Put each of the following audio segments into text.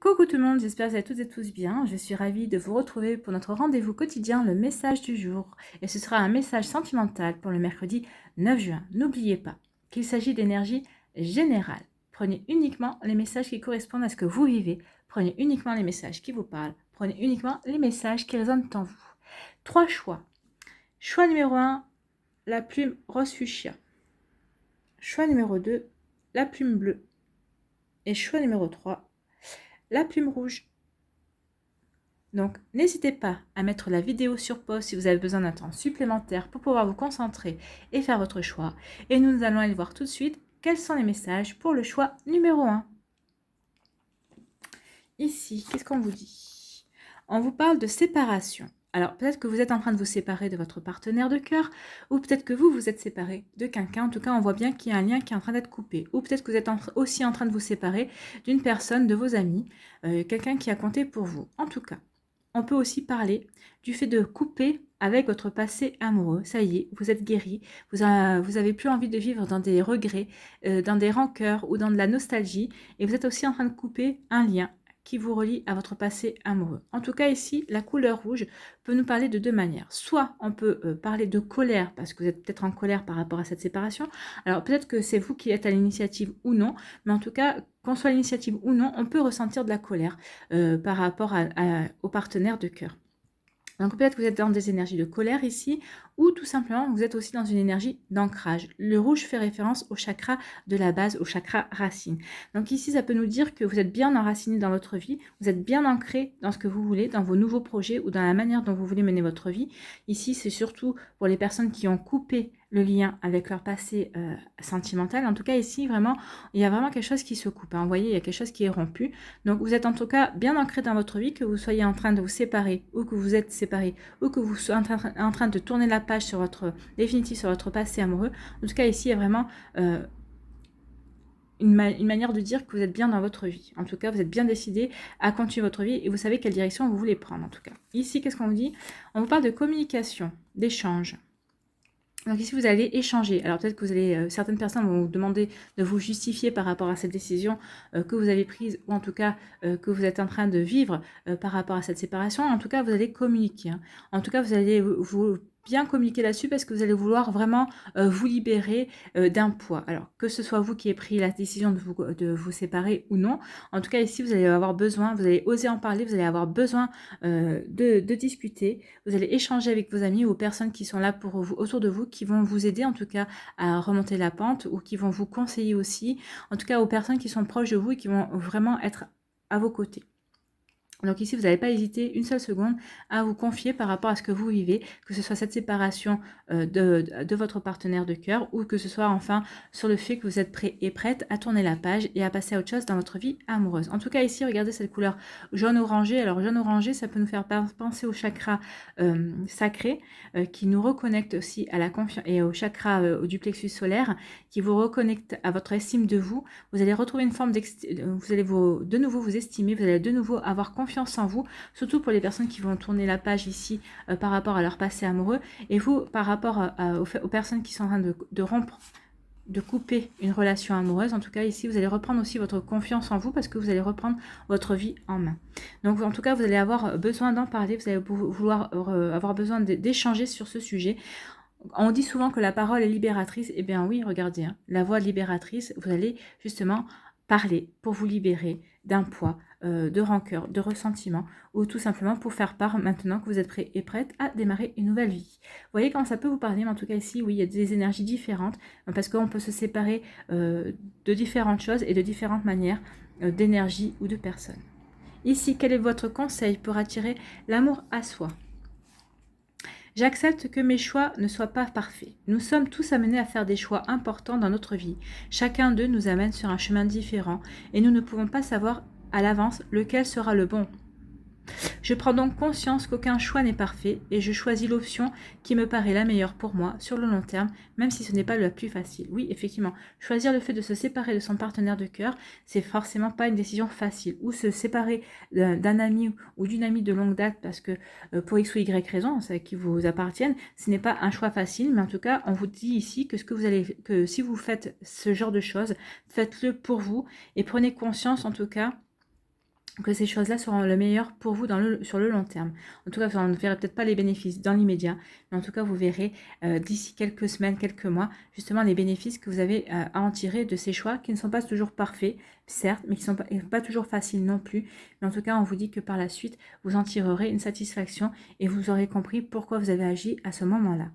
Coucou tout le monde, j'espère que vous allez toutes et tous bien. Je suis ravie de vous retrouver pour notre rendez-vous quotidien, le message du jour. Et ce sera un message sentimental pour le mercredi 9 juin. N'oubliez pas qu'il s'agit d'énergie générale. Prenez uniquement les messages qui correspondent à ce que vous vivez. Prenez uniquement les messages qui vous parlent. Prenez uniquement les messages qui résonnent en vous. 3 choix. Choix numéro 1, la plume rose fuchsia. Choix numéro 2, la plume bleue. Et choix numéro 3, la plume rouge. Donc, n'hésitez pas à mettre la vidéo sur pause si vous avez besoin d'un temps supplémentaire pour pouvoir vous concentrer et faire votre choix. Et nous allons aller voir tout de suite quels sont les messages pour le choix numéro 1. Ici, qu'est-ce qu'on vous dit? On vous parle de séparation. Alors, peut-être que vous êtes en train de vous séparer de votre partenaire de cœur, ou peut-être que vous êtes séparé de quelqu'un. En tout cas, on voit bien qu'il y a un lien qui est en train d'être coupé. Ou peut-être que vous êtes aussi en train de vous séparer d'une personne, de vos amis, quelqu'un qui a compté pour vous. En tout cas, on peut aussi parler du fait de couper avec votre passé amoureux. Ça y est, vous êtes guéri, vous avez plus envie de vivre dans des regrets, dans des rancœurs ou dans de la nostalgie. Et vous êtes aussi en train de couper un lien qui vous relie à votre passé amoureux. En tout cas, ici, la couleur rouge peut nous parler de deux manières. Soit on peut parler de colère, parce que vous êtes peut-être en colère par rapport à cette séparation. Alors peut-être que c'est vous qui êtes à l'initiative ou non, mais en tout cas, qu'on soit à l'initiative ou non, on peut ressentir de la colère par rapport au partenaire de cœur. Donc peut-être que vous êtes dans des énergies de colère ici, ou tout simplement vous êtes aussi dans une énergie d'ancrage. Le rouge fait référence au chakra de la base, au chakra racine. Donc ici, ça peut nous dire que vous êtes bien enraciné dans votre vie, vous êtes bien ancré dans ce que vous voulez, dans vos nouveaux projets ou dans la manière dont vous voulez mener votre vie. Ici, c'est surtout pour les personnes qui ont coupé le lien avec leur passé sentimental. En tout cas, ici, vraiment, il y a vraiment quelque chose qui se coupe. Hein. Vous voyez, il y a quelque chose qui est rompu. Donc, vous êtes en tout cas bien ancré dans votre vie, que vous soyez en train de vous séparer ou que vous êtes séparé ou que vous soyez en train de tourner la page sur votre définitive, sur votre passé amoureux. En tout cas, ici, il y a vraiment une manière de dire que vous êtes bien dans votre vie. En tout cas, vous êtes bien décidé à continuer votre vie et vous savez quelle direction vous voulez prendre, en tout cas. Ici, qu'est-ce qu'on vous dit? On vous parle de communication, d'échange. Donc ici, vous allez échanger. Alors peut-être que vous allez, certaines personnes vont vous demander de vous justifier par rapport à cette décision que vous avez prise, ou en tout cas que vous êtes en train de vivre par rapport à cette séparation. En tout cas, vous allez communiquer. Hein. En tout cas, vous allez vous bien communiquer là-dessus parce que vous allez vouloir vraiment vous libérer d'un poids. Alors, que ce soit vous qui ayez pris la décision de vous séparer ou non, en tout cas ici, vous allez avoir besoin, vous allez oser en parler, vous allez avoir besoin de discuter, vous allez échanger avec vos amis ou aux personnes qui sont là pour vous, autour de vous, qui vont vous aider en tout cas à remonter la pente ou qui vont vous conseiller aussi, en tout cas aux personnes qui sont proches de vous et qui vont vraiment être à vos côtés. Donc ici, vous n'allez pas hésiter une seule seconde à vous confier par rapport à ce que vous vivez, que ce soit cette séparation de votre partenaire de cœur ou que ce soit enfin sur le fait que vous êtes prêt et prête à tourner la page et à passer à autre chose dans votre vie amoureuse. En tout cas ici, regardez cette couleur jaune-orangé. Alors jaune-orangé, ça peut nous faire penser au chakra sacré qui nous reconnecte aussi à la confiance et au chakra du plexus solaire qui vous reconnecte à votre estime de vous. Vous allez retrouver une forme vous allez de nouveau vous estimer, vous allez de nouveau avoir confiance en vous, surtout pour les personnes qui vont tourner la page ici par rapport à leur passé amoureux, et vous par rapport aux personnes qui sont en train de rompre, de couper une relation amoureuse. En tout cas ici vous allez reprendre aussi votre confiance en vous parce que vous allez reprendre votre vie en main. Donc en tout cas vous allez avoir besoin d'en parler, vous allez vouloir avoir besoin d'échanger sur ce sujet. On dit souvent que la parole est libératrice. Eh bien oui, regardez, hein, la voix libératrice, vous allez justement parler pour vous libérer d'un poids, de rancœur, de ressentiment, ou tout simplement pour faire part maintenant que vous êtes prêt et prête à démarrer une nouvelle vie. Vous voyez comment ça peut vous parler, mais en tout cas ici, oui, il y a des énergies différentes, parce qu'on peut se séparer de différentes choses et de différentes manières d'énergie ou de personnes. Ici, quel est votre conseil pour attirer l'amour à soi ? J'accepte que mes choix ne soient pas parfaits. Nous sommes tous amenés à faire des choix importants dans notre vie. Chacun d'eux nous amène sur un chemin différent et nous ne pouvons pas savoir à l'avance lequel sera le bon. Je prends donc conscience qu'aucun choix n'est parfait et je choisis l'option qui me paraît la meilleure pour moi sur le long terme, même si ce n'est pas la plus facile. Oui, effectivement, choisir le fait de se séparer de son partenaire de cœur, c'est forcément pas une décision facile. Ou se séparer d'un ami ou d'une amie de longue date parce que pour X ou Y raison, c'est qui vous appartiennent, ce n'est pas un choix facile, mais en tout cas, on vous dit ici que que si vous faites ce genre de choses, faites-le pour vous et prenez conscience en tout cas que ces choses-là seront le meilleur pour vous sur le long terme. En tout cas, vous ne verrez peut-être pas les bénéfices dans l'immédiat, mais en tout cas, vous verrez d'ici quelques semaines, quelques mois, justement les bénéfices que vous avez à en tirer de ces choix qui ne sont pas toujours parfaits, certes, mais qui ne sont pas toujours faciles non plus. Mais en tout cas, on vous dit que par la suite, vous en tirerez une satisfaction et vous aurez compris pourquoi vous avez agi à ce moment-là.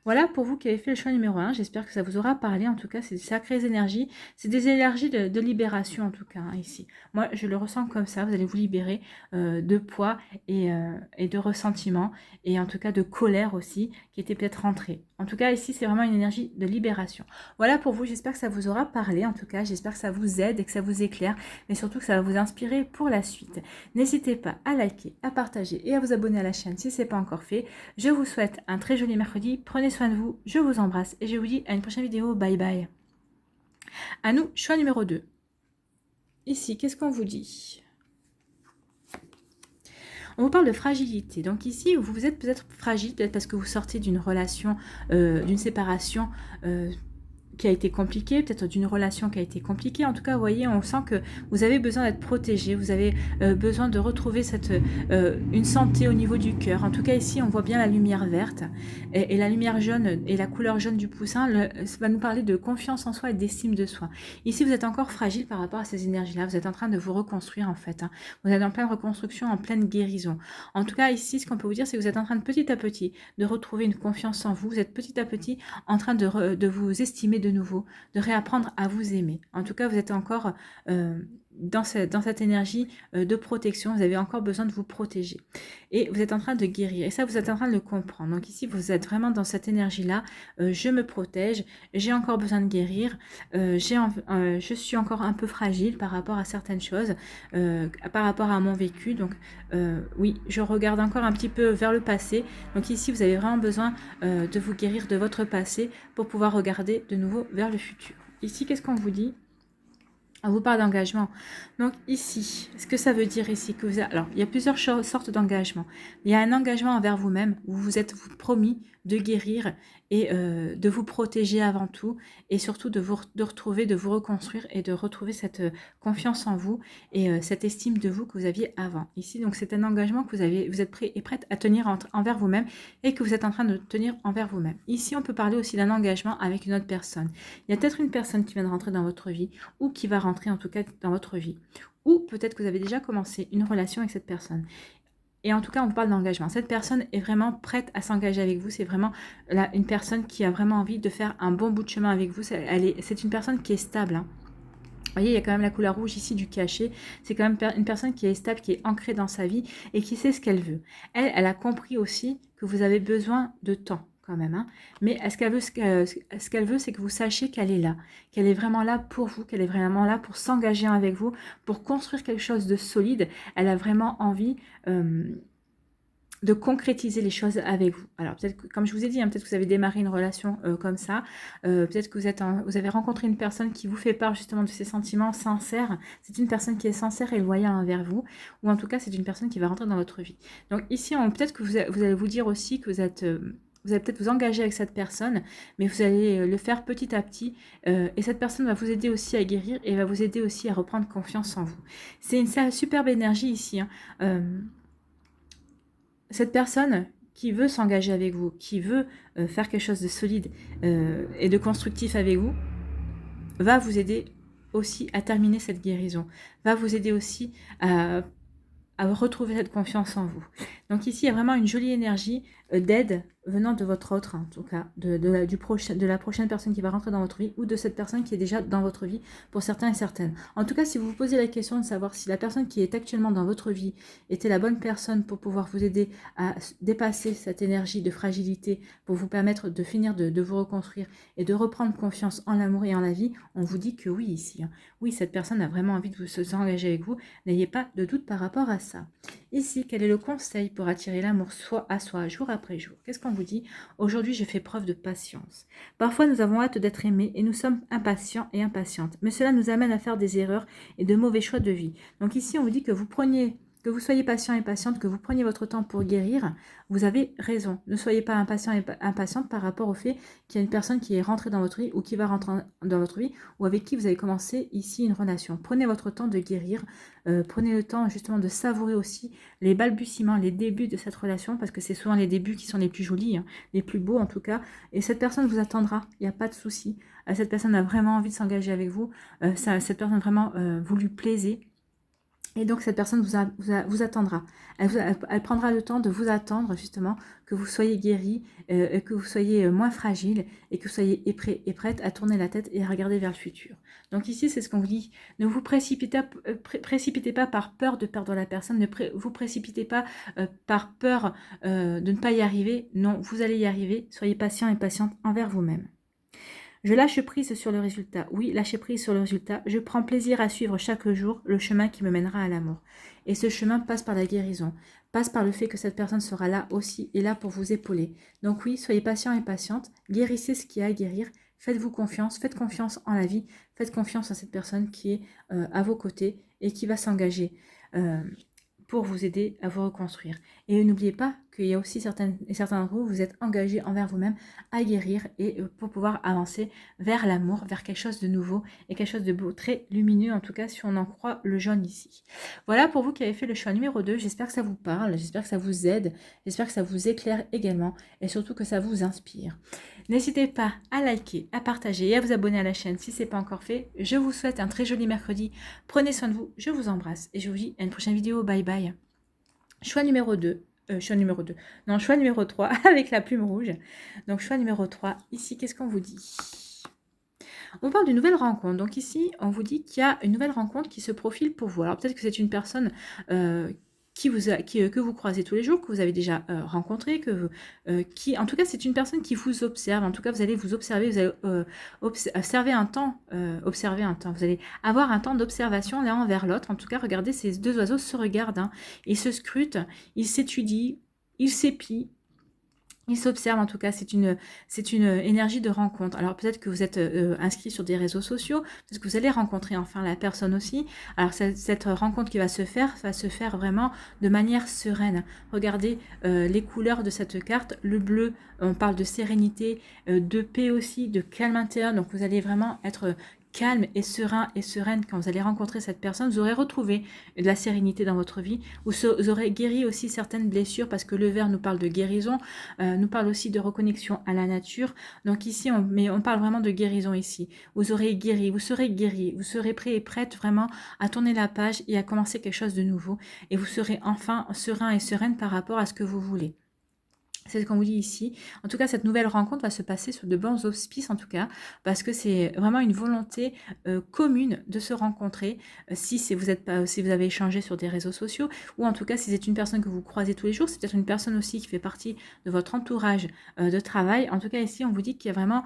Voilà pour vous qui avez fait le choix numéro 1. J'espère que ça vous aura parlé. En tout cas, c'est des sacrées énergies. C'est des énergies de libération, en tout cas, hein, ici. Moi, je le ressens comme ça. Vous allez vous libérer de poids et de ressentiment. Et en tout cas, de colère aussi, qui était peut-être rentrée. En tout cas, ici, c'est vraiment une énergie de libération. Voilà pour vous. J'espère que ça vous aura parlé. En tout cas, j'espère que ça vous aide et que ça vous éclaire. Mais surtout que ça va vous inspirer pour la suite. N'hésitez pas à liker, à partager et à vous abonner à la chaîne si ce n'est pas encore fait. Je vous souhaite un très joli mercredi. Prenez soin de vous, je vous embrasse et je vous dis à une prochaine vidéo. Bye bye. À nous, choix numéro 2. Ici, qu'est-ce qu'on vous dit? On vous parle de fragilité. Donc ici, vous êtes peut-être fragile, peut-être parce que vous sortez d'une relation, d'une séparation qui a été compliquée, peut-être d'une relation qui a été compliquée. En tout cas, vous voyez, on sent que vous avez besoin d'être protégé, vous avez besoin de retrouver une santé au niveau du cœur. En tout cas, ici, on voit bien la lumière verte et la lumière jaune et la couleur jaune du poussin ça va nous parler de confiance en soi et d'estime de soi. Ici, vous êtes encore fragile par rapport à ces énergies-là. Vous êtes en train de vous reconstruire, en fait. Hein. Vous êtes en pleine reconstruction, en pleine guérison. En tout cas, ici, ce qu'on peut vous dire, c'est que vous êtes en train de petit à petit de retrouver une confiance en vous. Vous êtes petit à petit en train de vous estimer de nouveau, de réapprendre à vous aimer. En tout cas, vous êtes encore dans cette énergie de protection, vous avez encore besoin de vous protéger. Et vous êtes en train de guérir. Et ça, vous êtes en train de le comprendre. Donc ici, vous êtes vraiment dans cette énergie-là. Je me protège, j'ai encore besoin de guérir, je suis encore un peu fragile par rapport à certaines choses, par rapport à mon vécu. Donc oui, je regarde encore un petit peu vers le passé. Donc ici, vous avez vraiment besoin de vous guérir de votre passé pour pouvoir regarder de nouveau vers le futur. Ici, qu'est-ce qu'on vous dit? On vous parle d'engagement. Donc ici, ce que ça veut dire ici que alors, il y a plusieurs sortes d'engagement. Il y a un engagement envers vous-même où vous êtes promis de guérir et de vous protéger avant tout et surtout de retrouver, de vous reconstruire et de retrouver cette confiance en vous et cette estime de vous que vous aviez avant. Ici, donc c'est un engagement que vous êtes prêt et prête à tenir envers vous-même et que vous êtes en train de tenir envers vous-même. Ici, on peut parler aussi d'un engagement avec une autre personne. Il y a peut-être une personne qui vient de rentrer dans votre vie ou qui va rentrer en tout cas dans votre vie. Ou peut-être que vous avez déjà commencé une relation avec cette personne. Et en tout cas, on vous parle d'engagement. Cette personne est vraiment prête à s'engager avec vous. C'est vraiment une personne qui a vraiment envie de faire un bon bout de chemin avec vous. C'est une personne qui est stable. Hein. Vous voyez, il y a quand même la couleur rouge ici du cachet. C'est quand même une personne qui est stable, qui est ancrée dans sa vie et qui sait ce qu'elle veut. Elle a compris aussi que vous avez besoin de temps quand même. Hein. Mais ce qu'elle veut, c'est que vous sachiez qu'elle est là, qu'elle est vraiment là pour vous, qu'elle est vraiment là pour s'engager avec vous, pour construire quelque chose de solide. Elle a vraiment envie de concrétiser les choses avec vous. Alors peut-être que, comme je vous ai dit, hein, peut-être que vous avez démarré une relation comme ça, peut-être que vous avez rencontré une personne qui vous fait part justement de ses sentiments sincères. C'est une personne qui est sincère et loyale envers vous, ou en tout cas c'est une personne qui va rentrer dans votre vie. Donc ici, peut-être que vous allez vous dire aussi que vous allez peut-être vous engager avec cette personne, mais vous allez le faire petit à petit. Et cette personne va vous aider aussi à guérir et va vous aider aussi à reprendre confiance en vous. C'est une superbe énergie ici. Hein. Cette personne qui veut s'engager avec vous, qui veut faire quelque chose de solide et de constructif avec vous, va vous aider aussi à terminer cette guérison, va vous aider aussi à retrouver cette confiance en vous. Donc ici, il y a vraiment une jolie énergie d'aide venant de votre autre, en tout cas, de la prochaine personne qui va rentrer dans votre vie ou de cette personne qui est déjà dans votre vie pour certains et certaines. En tout cas, si vous vous posez la question de savoir si la personne qui est actuellement dans votre vie était la bonne personne pour pouvoir vous aider à dépasser cette énergie de fragilité, pour vous permettre de finir de vous reconstruire et de reprendre confiance en l'amour et en la vie, on vous dit que oui ici. Hein. Oui, cette personne a vraiment envie de s'engager avec vous. N'ayez pas de doute par rapport à ça. Ici, quel est le conseil pour attirer l'amour à soi jour après jour? Qu'est-ce qu'on vous dit? Aujourd'hui, je fais preuve de patience. Parfois, nous avons hâte d'être aimés et nous sommes impatients et impatientes. Mais cela nous amène à faire des erreurs et de mauvais choix de vie. Donc ici, on vous dit que vous preniez Que vous soyez patient et patiente, que vous preniez votre temps pour guérir, vous avez raison. Ne soyez pas impatient et impatiente par rapport au fait qu'il y a une personne qui est rentrée dans votre vie ou qui va rentrer dans votre vie ou avec qui vous avez commencé ici une relation. Prenez votre temps de guérir, prenez le temps justement de savourer aussi les balbutiements, les débuts de cette relation parce que c'est souvent les débuts qui sont les plus jolis, hein, les plus beaux en tout cas. Et cette personne vous attendra, il n'y a pas de souci. Cette personne a vraiment envie de s'engager avec vous, cette personne vraiment vous lui plaisez. Et donc, cette personne vous attendra. Elle prendra le temps de vous attendre, justement, que vous soyez guéri, que vous soyez moins fragile et que vous soyez prête à tourner la tête et à regarder vers le futur. Donc ici, c'est ce qu'on vous dit. Ne vous précipitez pas par peur de perdre la personne. Ne vous précipitez pas par peur de ne pas y arriver. Non, vous allez y arriver. Soyez patient et patiente envers vous-même. Je lâche prise sur le résultat. Oui, lâcher prise sur le résultat. Je prends plaisir à suivre chaque jour le chemin qui me mènera à l'amour. Et ce chemin passe par la guérison, passe par le fait que cette personne sera là aussi et là pour vous épauler. Donc oui, soyez patient et patiente, guérissez ce qu'il y a à guérir, faites-vous confiance, faites confiance en la vie, faites confiance à cette personne qui est à vos côtés et qui va s'engager pour vous aider à vous reconstruire. Et n'oubliez pas qu'il y a aussi certains d'entre vous, vous êtes engagés envers vous-même à guérir et pour pouvoir avancer vers l'amour, vers quelque chose de nouveau et quelque chose de beau, très lumineux en tout cas si on en croit le jaune ici. Voilà pour vous qui avez fait le choix numéro 2, j'espère que ça vous parle, j'espère que ça vous aide, j'espère que ça vous éclaire également et surtout que ça vous inspire. N'hésitez pas à liker, à partager et à vous abonner à la chaîne si ce n'est pas encore fait. Je vous souhaite un très joli mercredi, prenez soin de vous, je vous embrasse et je vous dis à une prochaine vidéo, bye bye. Choix numéro 2. Choix numéro 2. Non, choix numéro 3 avec la plume rouge. Donc, choix numéro 3. Ici, qu'est-ce qu'on vous dit? On parle d'une nouvelle rencontre. Donc, ici, on vous dit qu'il y a une nouvelle rencontre qui se profile pour vous. Alors, peut-être que c'est une personne que vous croisez tous les jours, que vous avez déjà rencontré, qui, en tout cas, c'est une personne qui vous observe. En tout cas, vous allez vous observer, vous allez observer un temps. Vous allez avoir un temps d'observation l'un envers l'autre. En tout cas, regardez, ces deux oiseaux se regardent, hein. Ils se scrutent, ils s'étudient, ils s'épient. Ils s'observent en tout cas, c'est une énergie de rencontre. Alors peut-être que vous êtes inscrit sur des réseaux sociaux, peut-être que vous allez rencontrer enfin la personne aussi. Alors cette rencontre qui va se faire vraiment de manière sereine. Regardez les couleurs de cette carte, le bleu, on parle de sérénité, de paix aussi, de calme intérieur. Donc vous allez vraiment être calme et serein et sereine quand vous allez rencontrer cette personne, vous aurez retrouvé de la sérénité dans votre vie, vous aurez guéri aussi certaines blessures parce que le vert nous parle de guérison, nous parle aussi de reconnexion à la nature. Donc ici, on parle vraiment de guérison ici. Vous aurez guéri, vous serez prêt et prête vraiment à tourner la page et à commencer quelque chose de nouveau et vous serez enfin serein et sereine par rapport à ce que vous voulez. C'est ce qu'on vous dit ici. En tout cas, cette nouvelle rencontre va se passer sur de bons auspices, en tout cas, parce que c'est vraiment une volonté commune de se rencontrer. Si vous avez échangé sur des réseaux sociaux, ou en tout cas, si c'est une personne que vous croisez tous les jours, c'est peut-être une personne aussi qui fait partie de votre entourage de travail. En tout cas, ici, on vous dit qu'il y a vraiment,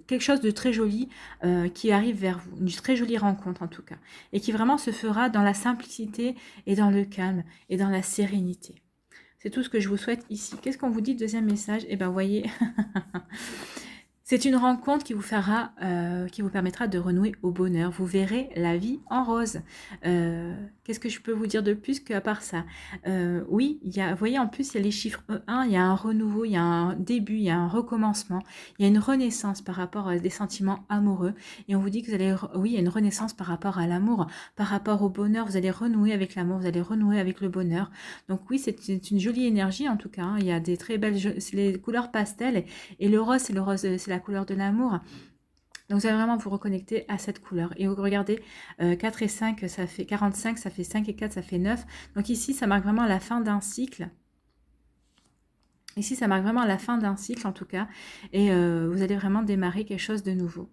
quelque chose de très joli qui arrive vers vous, une très jolie rencontre en tout cas, et qui vraiment se fera dans la simplicité et dans le calme et dans la sérénité. C'est tout ce que je vous souhaite ici. Qu'est-ce qu'on vous dit, deuxième message? Eh bien, voyez, c'est une rencontre qui vous permettra de renouer au bonheur. Vous verrez la vie en rose. Qu'est-ce que je peux vous dire de plus qu'à part ça? Oui, vous voyez, en plus, il y a les chiffres 1, il y a un renouveau, il y a un début, il y a un recommencement, il y a une renaissance par rapport à des sentiments amoureux. Et on vous dit que oui, il y a une renaissance par rapport à l'amour, par rapport au bonheur. Vous allez renouer avec l'amour, vous allez renouer avec le bonheur. Donc oui, c'est une jolie énergie en tout cas, hein. Il y a des très belles, les couleurs pastel et le rose, c'est la couleur de l'amour. Donc vous allez vraiment vous reconnecter à cette couleur. Et regardez, 4 et 5, ça fait 45, ça fait 5 et 4, ça fait 9. Donc ici, ça marque vraiment la fin d'un cycle. Ici, ça marque vraiment la fin d'un cycle en tout cas. Et vous allez vraiment démarrer quelque chose de nouveau.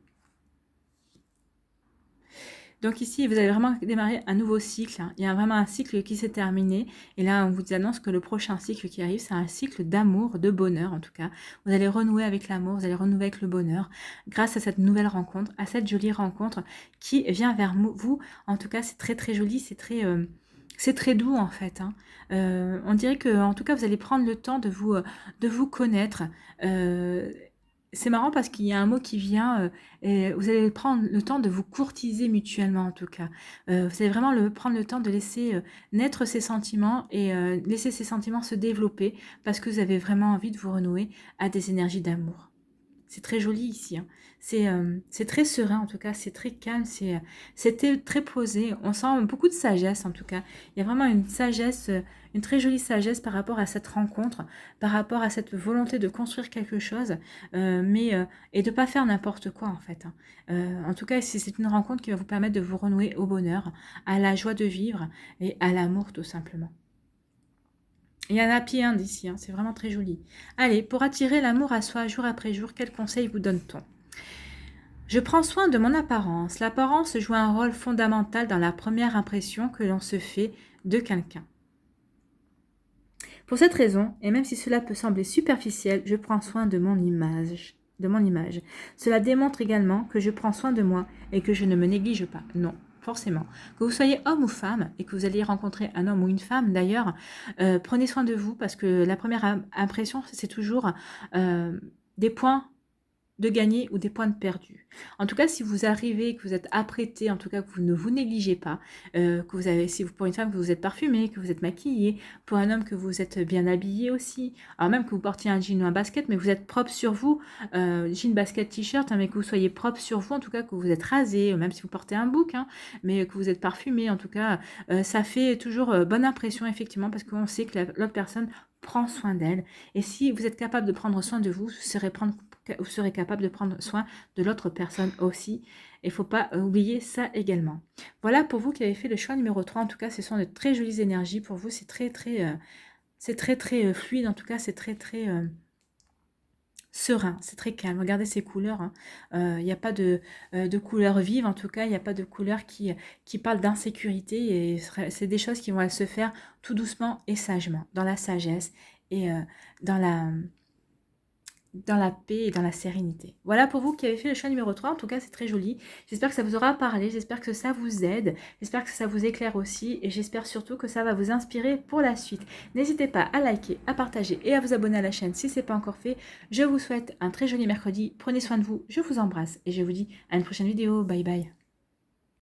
Donc ici, vous allez vraiment démarrer un nouveau cycle. Il y a vraiment un cycle qui s'est terminé. Et là, on vous annonce que le prochain cycle qui arrive, c'est un cycle d'amour, de bonheur en tout cas. Vous allez renouer avec l'amour, vous allez renouer avec le bonheur grâce à cette nouvelle rencontre, à cette jolie rencontre qui vient vers vous. En tout cas, c'est très très joli, c'est très doux en fait, hein. On dirait que, en tout cas, vous allez prendre le temps de vous connaître. c'est marrant parce qu'il y a un mot qui vient, et vous allez prendre le temps de vous courtiser mutuellement en tout cas. Vous allez vraiment prendre le temps de laisser naître ces sentiments et laisser ces sentiments se développer parce que vous avez vraiment envie de vous renouer à des énergies d'amour. C'est très joli ici, hein. C'est très serein en tout cas, c'est très calme, c'était très posé. On sent beaucoup de sagesse en tout cas. Il y a vraiment une sagesse, une très jolie sagesse par rapport à cette rencontre, par rapport à cette volonté de construire quelque chose, et de pas faire n'importe quoi en fait, hein. En tout cas, c'est une rencontre qui va vous permettre de vous renouer au bonheur, à la joie de vivre et à l'amour tout simplement. Il y a un happy end ici, hein, c'est vraiment très joli. Allez, pour attirer l'amour à soi jour après jour, quel conseil vous donne-t-on? Je prends soin de mon apparence. L'apparence joue un rôle fondamental dans la première impression que l'on se fait de quelqu'un. Pour cette raison, et même si cela peut sembler superficiel, je prends soin de mon image. Cela démontre également que je prends soin de moi et que je ne me néglige pas. Non, forcément. Que vous soyez homme ou femme et que vous alliez rencontrer un homme ou une femme d'ailleurs, prenez soin de vous parce que la première impression, c'est toujours des points de gagner ou des points de perdu. En tout cas, si vous arrivez, que vous êtes apprêté, en tout cas que vous ne vous négligez pas, que vous avez, si vous, pour une femme, que vous êtes parfumé, que vous êtes maquillé, pour un homme, que vous êtes bien habillé aussi, alors même que vous portiez un jean ou un basket, mais vous êtes propre sur vous, jean, basket, t-shirt, hein, mais que vous soyez propre sur vous, en tout cas que vous êtes rasé, même si vous portez un bouc, hein, mais que vous êtes parfumé, en tout cas, ça fait toujours bonne impression, effectivement, parce qu'on sait que l'autre personne prend soin d'elle. Et si vous êtes capable de prendre soin de vous, vous serez capable de prendre soin de l'autre personne aussi. Il ne faut pas oublier ça également. Voilà pour vous qui avez fait le choix numéro 3. En tout cas, ce sont de très jolies énergies. Pour vous, c'est très, très fluide. En tout cas, c'est très, très serein. C'est très calme. Regardez ces couleurs, hein. Il n'y a pas de couleurs vives. En tout cas, il n'y a pas de couleurs qui parlent d'insécurité. Et c'est des choses qui vont se faire tout doucement et sagement, dans la sagesse et dans la paix et dans la sérénité. Voilà pour vous qui avez fait le choix numéro 3. En tout cas, c'est très joli. J'espère que ça vous aura parlé. J'espère que ça vous aide. J'espère que ça vous éclaire aussi. Et j'espère surtout que ça va vous inspirer pour la suite. N'hésitez pas à liker, à partager et à vous abonner à la chaîne si ce n'est pas encore fait. Je vous souhaite un très joli mercredi. Prenez soin de vous. Je vous embrasse et je vous dis à une prochaine vidéo. Bye bye.